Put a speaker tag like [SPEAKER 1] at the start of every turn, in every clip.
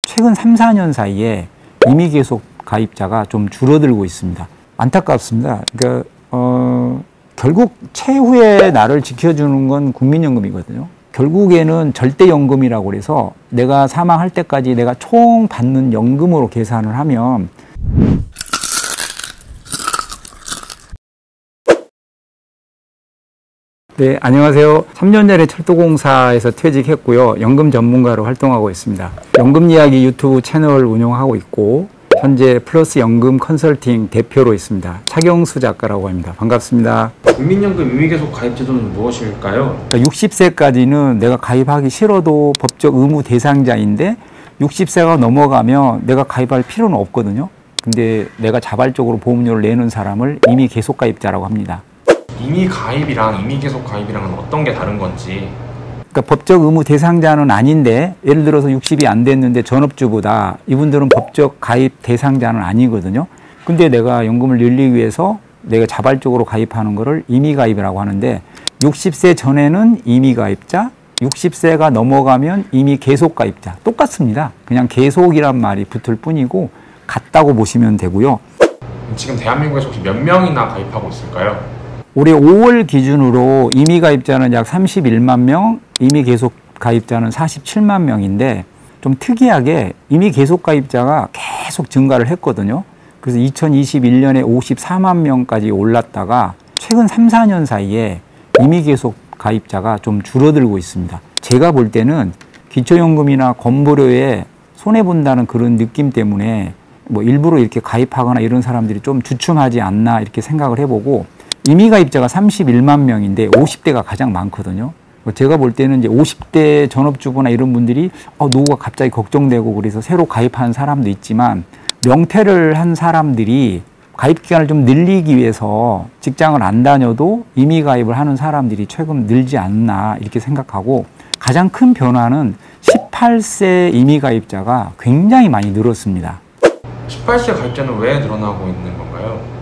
[SPEAKER 1] 최근 3, 4년 사이에 임의 계속 가입자가 좀 줄어들고 있습니다. 안타깝습니다. 그러니까 결국 최후의 나를 지켜주는 건 국민연금이거든요. 결국에는 절대연금이라고 해서 내가 사망할 때까지 내가 총 받는 연금으로 계산을 하면 네, 안녕하세요. 3년 전에 철도공사에서 퇴직했고요. 연금 전문가로 활동하고 있습니다. 연금 이야기 유튜브 채널 운영하고 있고 현재 플러스 연금 컨설팅 대표로 있습니다. 차경수 작가라고 합니다. 반갑습니다.
[SPEAKER 2] 국민연금 임의계속 가입 제도는 무엇일까요?
[SPEAKER 1] 60세까지는 내가 가입하기 싫어도 법적 의무 대상자인데 60세가 넘어가면 내가 가입할 필요는 없거든요. 근데 내가 자발적으로 보험료를 내는 사람을 임의 계속 가입자라고 합니다.
[SPEAKER 2] 임의 가입이랑 임의 계속 가입이랑은 어떤 게 다른 건지.
[SPEAKER 1] 그러니까 법적 의무 대상자는 아닌데 예를 들어서 60이 안 됐는데 전업주부다. 이분들은 법적 가입 대상자는 아니거든요. 근데 내가 연금을 늘리기 위해서 내가 자발적으로 가입하는 거를 임의 가입이라고 하는데 60세 전에는 임의 가입자, 60세가 넘어가면 임의 계속 가입자. 똑같습니다. 그냥 계속이란 말이 붙을 뿐이고 같다고 보시면 되고요.
[SPEAKER 2] 지금 대한민국에서 혹시 몇 명이나 가입하고 있을까요?
[SPEAKER 1] 올해 5월 기준으로 임의 가입자는 약 31만 명, 임의 계속 가입자는 47만 명인데 좀 특이하게 임의 계속 가입자가 계속 증가를 했거든요. 그래서 2021년에 54만 명까지 올랐다가 최근 3, 4년 사이에 임의 계속 가입자가 좀 줄어들고 있습니다. 제가 볼 때는 기초연금이나 건보료에 손해본다는 그런 느낌 때문에 뭐 일부러 이렇게 가입하거나 이런 사람들이 좀 주춤하지 않나 이렇게 생각을 해보고 임의 가입자가 31만 명인데 50대가 가장 많거든요. 제가 볼 때는 이제 50대 전업주부나 이런 분들이 노후가 갑자기 걱정되고 그래서 새로 가입한 사람도 있지만 명퇴를 한 사람들이 가입 기간을 좀 늘리기 위해서 직장을 안 다녀도 임의 가입을 하는 사람들이 최근 늘지 않나 이렇게 생각하고 가장 큰 변화는 18세 임의 가입자가 굉장히 많이 늘었습니다.
[SPEAKER 2] 18세 가입자는 왜 늘어나고 있는 건가요?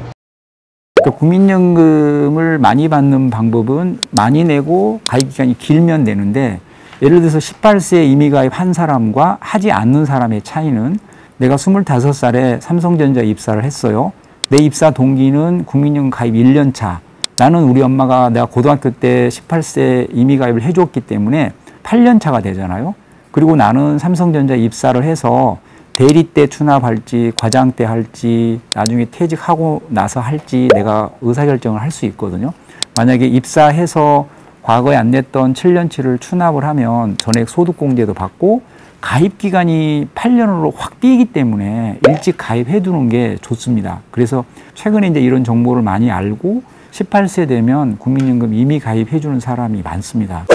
[SPEAKER 1] 국민연금을 많이 받는 방법은 많이 내고 가입 기간이 길면 되는데 예를 들어서 18세 임의 가입 한 사람과 하지 않는 사람의 차이는 내가 25살에 삼성전자 입사를 했어요. 내 입사 동기는 국민연금 가입 1년 차. 나는 우리 엄마가 내가 고등학교 때 18세 임의 가입을 해줬기 때문에 8년 차가 되잖아요. 그리고 나는 삼성전자 입사를 해서 대리 때 추납할지 과장 때 할지 나중에 퇴직하고 나서 할지 내가 의사결정을 할 수 있거든요. 만약에 입사해서 과거에 안 냈던 7년치를 추납을 하면 전액 소득공제도 받고 가입기간이 8년으로 확 뛰기 때문에 일찍 가입해 두는 게 좋습니다. 그래서 최근에 이제 이런 정보를 많이 알고 18세 되면 국민연금 임의 가입해 주는 사람이 많습니다.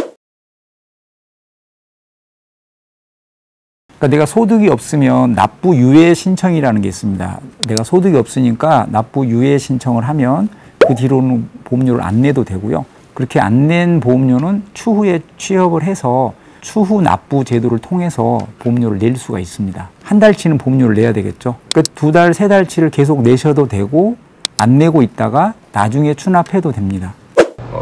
[SPEAKER 1] 그러니까 내가 소득이 없으면 납부 유예 신청이라는 게 있습니다. 내가 소득이 없으니까 납부 유예 신청을 하면 그 뒤로는 보험료를 안 내도 되고요. 그렇게 안 낸 보험료는 추후에 취업을 해서 추후 납부 제도를 통해서 보험료를 낼 수가 있습니다. 한 달치는 보험료를 내야 되겠죠. 그러니까 2달, 3달치를 계속 내셔도 되고 안 내고 있다가 나중에 추납해도 됩니다.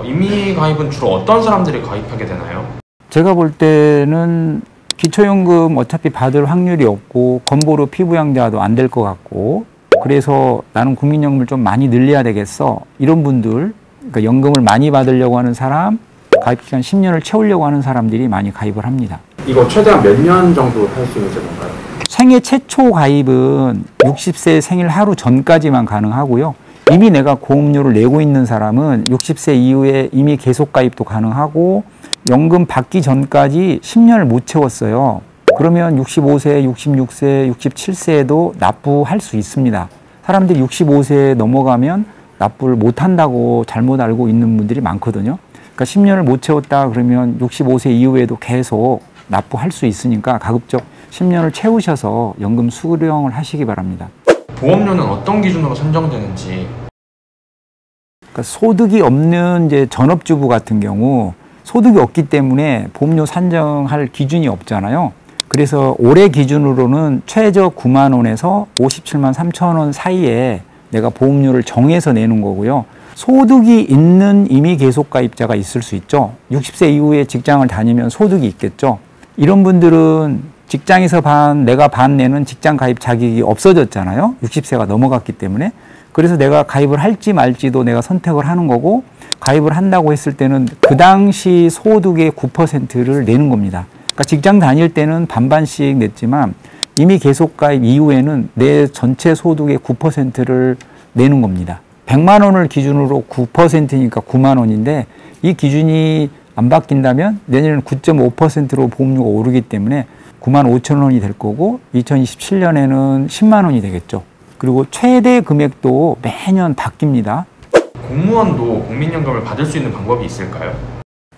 [SPEAKER 2] 임의 가입은 주로 어떤 사람들이 가입하게 되나요?
[SPEAKER 1] 제가 볼 때는 기초연금 어차피 받을 확률이 없고 건보료 피부양자도 안 될 것 같고 그래서 나는 국민연금을 좀 많이 늘려야 되겠어. 이런 분들, 그러니까 연금을 많이 받으려고 하는 사람, 가입기간 10년을 채우려고 하는 사람들이 많이 가입을 합니다.
[SPEAKER 2] 이거 최대한 몇 년 정도 할 수 있는 제도인가요?
[SPEAKER 1] 생애 최초 가입은 60세 생일 하루 전까지만 가능하고요. 이미 내가 보험료를 내고 있는 사람은 60세 이후에 이미 계속 가입도 가능하고 연금 받기 전까지 10년을 못 채웠어요. 그러면 65세, 66세, 67세에도 납부할 수 있습니다. 사람들이 65세에 넘어가면 납부를 못 한다고 잘못 알고 있는 분들이 많거든요. 그러니까 10년을 못 채웠다 그러면 65세 이후에도 계속 납부할 수 있으니까 가급적 10년을 채우셔서 연금 수령을 하시기 바랍니다.
[SPEAKER 2] 보험료는 어떤 기준으로 산정되는지.
[SPEAKER 1] 그러니까 소득이 없는 이제 전업주부 같은 경우 소득이 없기 때문에 보험료 산정할 기준이 없잖아요. 그래서 올해 기준으로는 최저 9만 원에서 57만 3천 원 사이에 내가 보험료를 정해서 내는 거고요. 소득이 있는 임의 계속 가입자가 있을 수 있죠. 60세 이후에 직장을 다니면 소득이 있겠죠. 이런 분들은 직장에서 내가 반 내는 직장 가입 자격이 없어졌잖아요. 60세가 넘어갔기 때문에. 그래서 내가 가입을 할지 말지도 내가 선택을 하는 거고, 가입을 한다고 했을 때는 그 당시 소득의 9%를 내는 겁니다. 그러니까 직장 다닐 때는 반반씩 냈지만 이미 계속 가입 이후에는 내 전체 소득의 9%를 내는 겁니다. 100만 원을 기준으로 9%니까 9만 원인데 이 기준이 안 바뀐다면 내년에는 9.5%로 보험료가 오르기 때문에 9만 5천 원이 될 거고 2027년에는 10만 원이 되겠죠. 그리고 최대 금액도 매년 바뀝니다.
[SPEAKER 2] 공무원도 국민연금을 받을 수 있는 방법이 있을까요?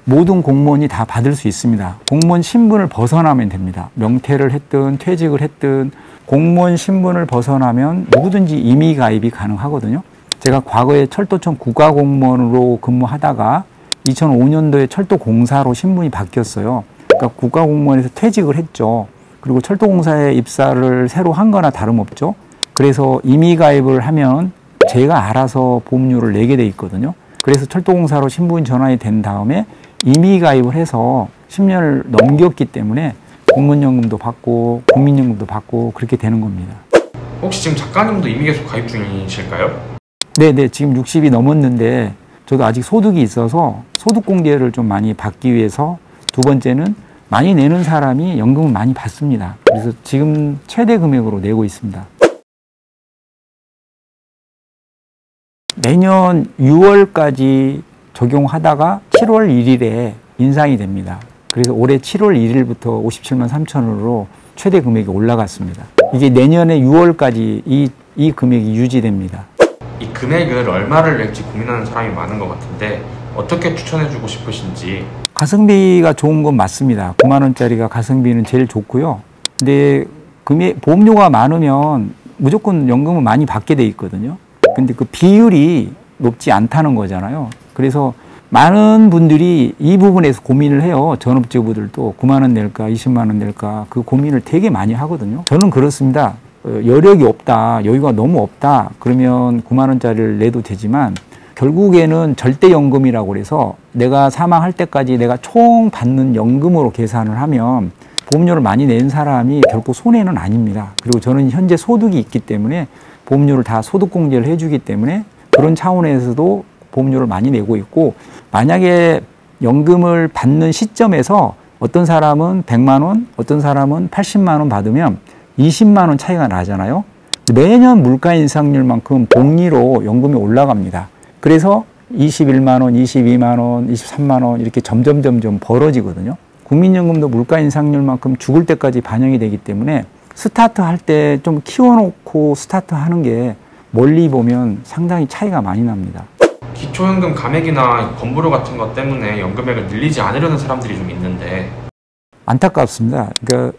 [SPEAKER 1] 모든 공무원이 다 받을 수 있습니다. 공무원 신분을 벗어나면 됩니다. 명퇴를 했든 퇴직을 했든 공무원 신분을 벗어나면 누구든지 임의 가입이 가능하거든요. 제가 과거에 철도청 국가공무원으로 근무하다가 2005년도에 철도공사로 신분이 바뀌었어요. 그러니까 국가공무원에서 퇴직을 했죠. 그리고 철도공사에 입사를 새로 한 거나 다름없죠. 그래서 임의 가입을 하면 제가 알아서 보험료를 내게 돼 있거든요. 그래서 철도공사로 신분 전환이 된 다음에 임의 가입을 해서 10년을 넘겼기 때문에 공무원연금도 받고 국민연금도 받고 그렇게 되는 겁니다.
[SPEAKER 2] 혹시 지금 작가님도 임의계속 가입 중이실까요?
[SPEAKER 1] 네네, 지금 60이 넘었는데 저도 아직 소득이 있어서 소득공제를 좀 많이 받기 위해서, 두 번째는 많이 내는 사람이 연금을 많이 받습니다. 그래서 지금 최대 금액으로 내고 있습니다. 매년 6월까지 적용하다가 7월 1일에 인상이 됩니다. 그래서 올해 7월 1일부터 57만 3천원으로 최대 금액이 올라갔습니다. 이게 내년에 6월까지 이 금액이 유지됩니다.
[SPEAKER 2] 이 금액을 얼마를 낼지 고민하는 사람이 많은 것 같은데 어떻게 추천해주고 싶으신지.
[SPEAKER 1] 가성비가 좋은 건 맞습니다. 9만 원짜리가 가성비는 제일 좋고요. 근데 보험료가 많으면 무조건 연금을 많이 받게 돼 있거든요. 근데 그 비율이 높지 않다는 거잖아요. 그래서 많은 분들이 이 부분에서 고민을 해요. 전업주부들도 9만 원 낼까 20만 원 낼까 그 고민을 되게 많이 하거든요. 저는 그렇습니다. 여력이 없다, 여유가 너무 없다 그러면 9만 원짜리를 내도 되지만 결국에는 절대연금이라고 해서 내가 사망할 때까지 내가 총 받는 연금으로 계산을 하면 보험료를 많이 낸 사람이 결코 손해는 아닙니다. 그리고 저는 현재 소득이 있기 때문에 보험료를 다 소득공제를 해주기 때문에 그런 차원에서도 보험료를 많이 내고 있고, 만약에 연금을 받는 시점에서 어떤 사람은 100만 원, 어떤 사람은 80만 원 받으면 20만 원 차이가 나잖아요. 매년 물가 인상률만큼 복리로 연금이 올라갑니다. 그래서 21만 원, 22만 원, 23만 원 이렇게 점점 벌어지거든요. 국민연금도 물가 인상률만큼 죽을 때까지 반영이 되기 때문에 스타트 할 때 좀 키워놓고 스타트 하는 게 멀리 보면 상당히 차이가 많이 납니다.
[SPEAKER 2] 기초연금 감액이나 건보료 같은 것 때문에 연금액을 늘리지 않으려는 사람들이 좀 있는데.
[SPEAKER 1] 안타깝습니다. 그러니까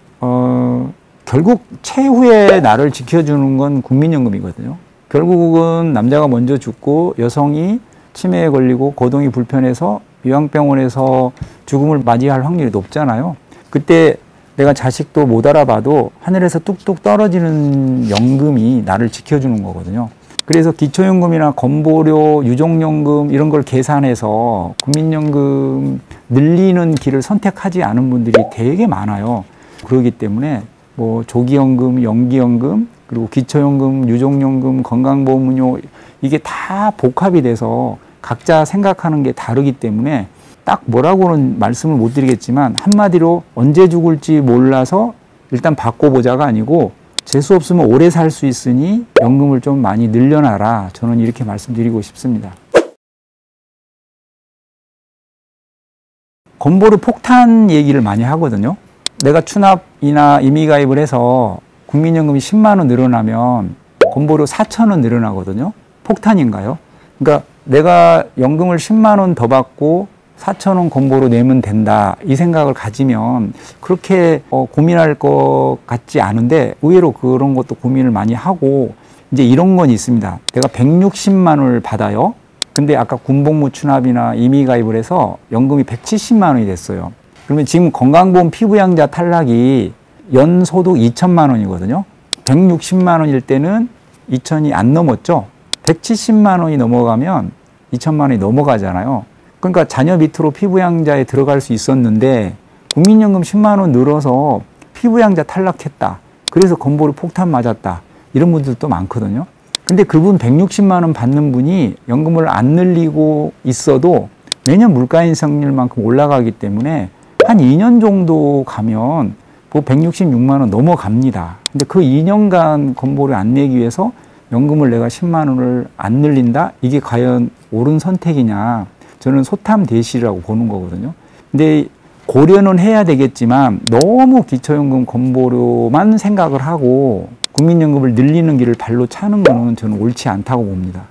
[SPEAKER 1] 결국 최후의 나를 지켜주는 건 국민연금이거든요. 결국은 남자가 먼저 죽고 여성이 치매에 걸리고 거동이 불편해서 요양병원에서 죽음을 맞이할 확률이 높잖아요. 그때 내가 자식도 못 알아봐도 하늘에서 뚝뚝 떨어지는 연금이 나를 지켜주는 거거든요. 그래서 기초연금이나 건보료, 유족연금 이런 걸 계산해서 국민연금 늘리는 길을 선택하지 않은 분들이 되게 많아요. 그렇기 때문에 뭐 조기연금, 연기연금, 그리고 기초연금, 유족연금, 건강보험료 이게 다 복합이 돼서 각자 생각하는 게 다르기 때문에 딱 뭐라고는 말씀을 못 드리겠지만 한마디로 언제 죽을지 몰라서 일단 바꿔보자가 아니고 재수 없으면 오래 살 수 있으니 연금을 좀 많이 늘려놔라. 저는 이렇게 말씀드리고 싶습니다. 건보료 폭탄 얘기를 많이 하거든요. 내가 추납이나 임의가입을 해서 국민연금이 10만 원 늘어나면 건보료 4천 원 늘어나거든요. 폭탄인가요? 그러니까 내가 연금을 10만 원 더 받고 4천 원 건보로 내면 된다 이 생각을 가지면 그렇게 고민할 것 같지 않은데 의외로 그런 것도 고민을 많이 하고, 이제 이런 건 있습니다. 내가 160만 원을 받아요. 근데 아까 군복무 추납이나 임의가입을 해서 연금이 170만 원이 됐어요. 그러면 지금 건강보험 피부양자 탈락이 연소득 2천만 원이거든요. 160만 원일 때는 2천이 안 넘었죠. 170만 원이 넘어가면 2천만 원이 넘어가잖아요. 그러니까 자녀 밑으로 피부양자에 들어갈 수 있었는데 국민연금 10만 원 늘어서 피부양자 탈락했다. 그래서 건보료 폭탄 맞았다. 이런 분들도 많거든요. 근데 그분 160만 원 받는 분이 연금을 안 늘리고 있어도 매년 물가 인상률만큼 올라가기 때문에 한 2년 정도 가면 뭐 166만 원 넘어갑니다. 근데 그 2년간 건보료 안 내기 위해서 연금을 내가 10만 원을 안 늘린다? 이게 과연 옳은 선택이냐? 저는 소탐대실이라고 보는 거거든요. 근데 고려는 해야 되겠지만 너무 기초연금 건보료만 생각을 하고 국민연금을 늘리는 길을 발로 차는 거는 저는 옳지 않다고 봅니다.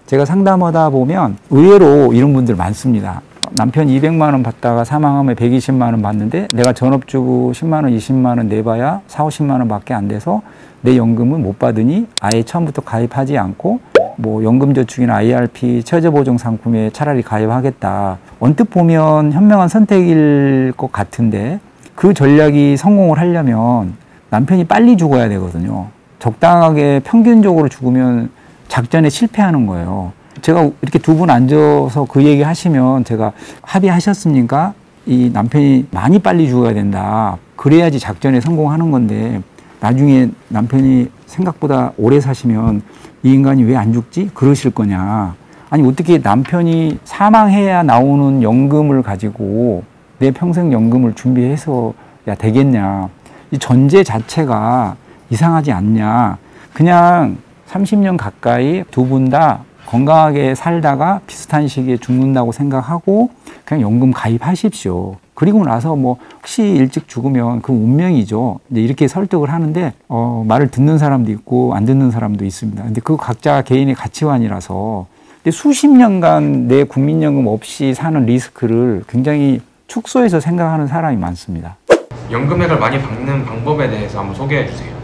[SPEAKER 1] 제가 상담하다 보면 의외로 이런 분들 많습니다. 남편이 200만 원 받다가 사망하면 120만 원 받는데 내가 전업주부 10만 원, 20만 원 내봐야 4, 50만 원 밖에 안 돼서 내 연금은 못 받으니 아예 처음부터 가입하지 않고 뭐 연금저축이나 IRP 최저보정 상품에 차라리 가입하겠다. 언뜻 보면 현명한 선택일 것 같은데 그 전략이 성공을 하려면 남편이 빨리 죽어야 되거든요. 적당하게 평균적으로 죽으면 작전에 실패하는 거예요. 제가 이렇게 두 분 앉아서 그 얘기 하시면 제가 합의하셨습니까? 이 남편이 많이 빨리 죽어야 된다. 그래야지 작전에 성공하는 건데 나중에 남편이 생각보다 오래 사시면 이 인간이 왜 안 죽지? 그러실 거냐. 아니 어떻게 남편이 사망해야 나오는 연금을 가지고 내 평생 연금을 준비해서야 되겠냐. 이 전제 자체가 이상하지 않냐. 그냥 30년 가까이 두 분 다 건강하게 살다가 비슷한 시기에 죽는다고 생각하고 그냥 연금 가입하십시오. 그리고 나서 뭐 혹시 일찍 죽으면 그 운명이죠. 이제 이렇게 설득을 하는데 말을 듣는 사람도 있고 안 듣는 사람도 있습니다. 근데 그 각자 개인의 가치관이라서 근데 수십 년간 내 국민연금 없이 사는 리스크를 굉장히 축소해서 생각하는 사람이 많습니다.
[SPEAKER 2] 연금액을 많이 받는 방법에 대해서 한번 소개해 주세요.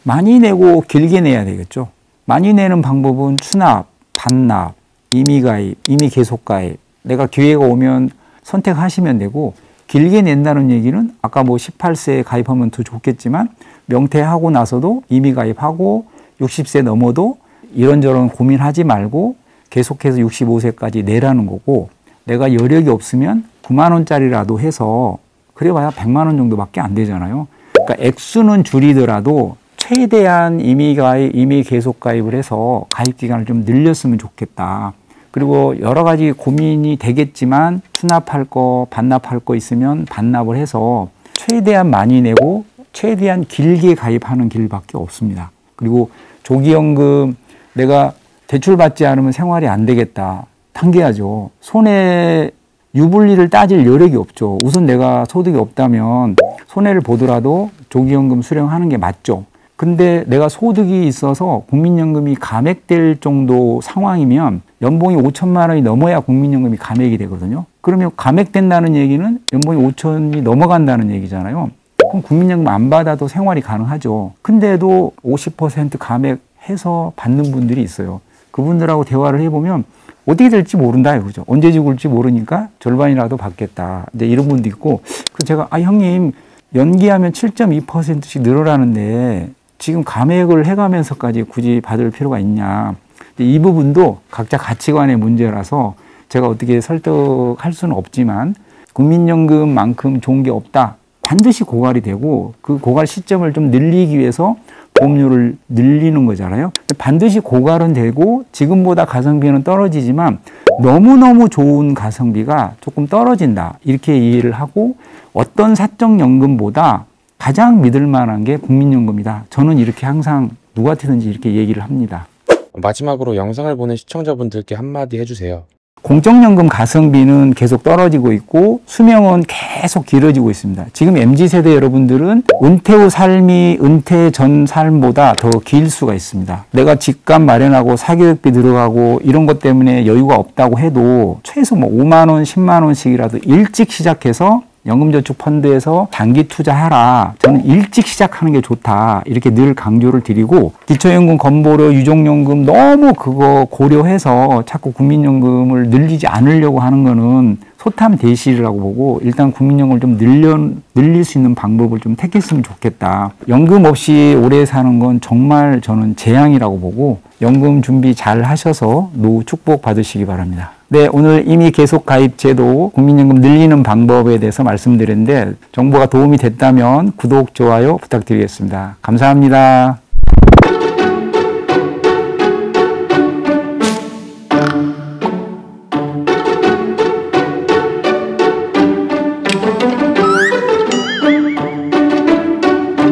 [SPEAKER 1] 많이 내고 길게 내야 되겠죠. 많이 내는 방법은 추납, 반납, 임의가입, 임의계속가입. 내가 기회가 오면 선택하시면 되고 길게 낸다는 얘기는 아까 뭐 18세에 가입하면 더 좋겠지만 명퇴하고 나서도 임의가입하고 60세 넘어도 이런저런 고민하지 말고 계속해서 65세까지 내라는 거고 내가 여력이 없으면 9만 원짜리라도 해서 그래봐야 100만 원 정도밖에 안 되잖아요. 그러니까 액수는 줄이더라도 최대한 임의가입, 임의계속가입을 해서 가입기간을 좀 늘렸으면 좋겠다. 그리고 여러 가지 고민이 되겠지만 추납할 거, 반납할 거 있으면 반납을 해서 최대한 많이 내고 최대한 길게 가입하는 길밖에 없습니다. 그리고 조기연금 내가 대출받지 않으면 생활이 안 되겠다. 당겨야죠. 손해 유불리를 따질 여력이 없죠. 우선 내가 소득이 없다면 손해를 보더라도 조기연금 수령하는 게 맞죠. 근데 내가 소득이 있어서 국민연금이 감액될 정도 상황이면 연봉이 5천만 원이 넘어야 국민연금이 감액이 되거든요. 그러면 감액된다는 얘기는 연봉이 5천이 넘어간다는 얘기잖아요. 그럼 국민연금 안 받아도 생활이 가능하죠. 근데도 50% 감액해서 받는 분들이 있어요. 그분들하고 대화를 해보면 어떻게 될지 모른다 이거죠. 언제 죽을지 모르니까 절반이라도 받겠다. 이제 이런 분도 있고, 그래서 제가 형님 연기하면 7.2%씩 늘어나는데 지금 감액을 해가면서까지 굳이 받을 필요가 있냐. 이 부분도 각자 가치관의 문제라서 제가 어떻게 설득할 수는 없지만 국민연금만큼 좋은 게 없다. 반드시 고갈이 되고 그 고갈 시점을 좀 늘리기 위해서 보험료를 늘리는 거잖아요. 반드시 고갈은 되고 지금보다 가성비는 떨어지지만 너무너무 좋은 가성비가 조금 떨어진다. 이렇게 이해를 하고 어떤 사적연금보다 가장 믿을 만한 게 국민연금이다. 저는 이렇게 항상 누구한테든지 이렇게 얘기를 합니다.
[SPEAKER 2] 마지막으로 영상을 보는 시청자분들께 한마디 해주세요.
[SPEAKER 1] 공적연금 가성비는 계속 떨어지고 있고 수명은 계속 길어지고 있습니다. 지금 MZ세대 여러분들은 은퇴 후 삶이 은퇴 전 삶보다 더 길 수가 있습니다. 내가 집값 마련하고 사교육비 들어가고 이런 것 때문에 여유가 없다고 해도 최소 뭐 5만 원, 10만 원씩이라도 일찍 시작해서 연금저축펀드에서 장기 투자하라. 저는 일찍 시작하는 게 좋다. 이렇게 늘 강조를 드리고 기초연금, 건보료, 유족연금 너무 그거 고려해서 자꾸 국민연금을 늘리지 않으려고 하는 거는 소탐대실이라고 보고 일단 국민연금을 좀 늘릴 수 있는 방법을 좀 택했으면 좋겠다. 연금 없이 오래 사는 건 정말 저는 재앙이라고 보고 연금 준비 잘 하셔서 노후 축복 받으시기 바랍니다. 네, 오늘 임의 계속 가입 제도 국민연금 늘리는 방법에 대해서 말씀드렸는데 정보가 도움이 됐다면 구독, 좋아요 부탁드리겠습니다. 감사합니다.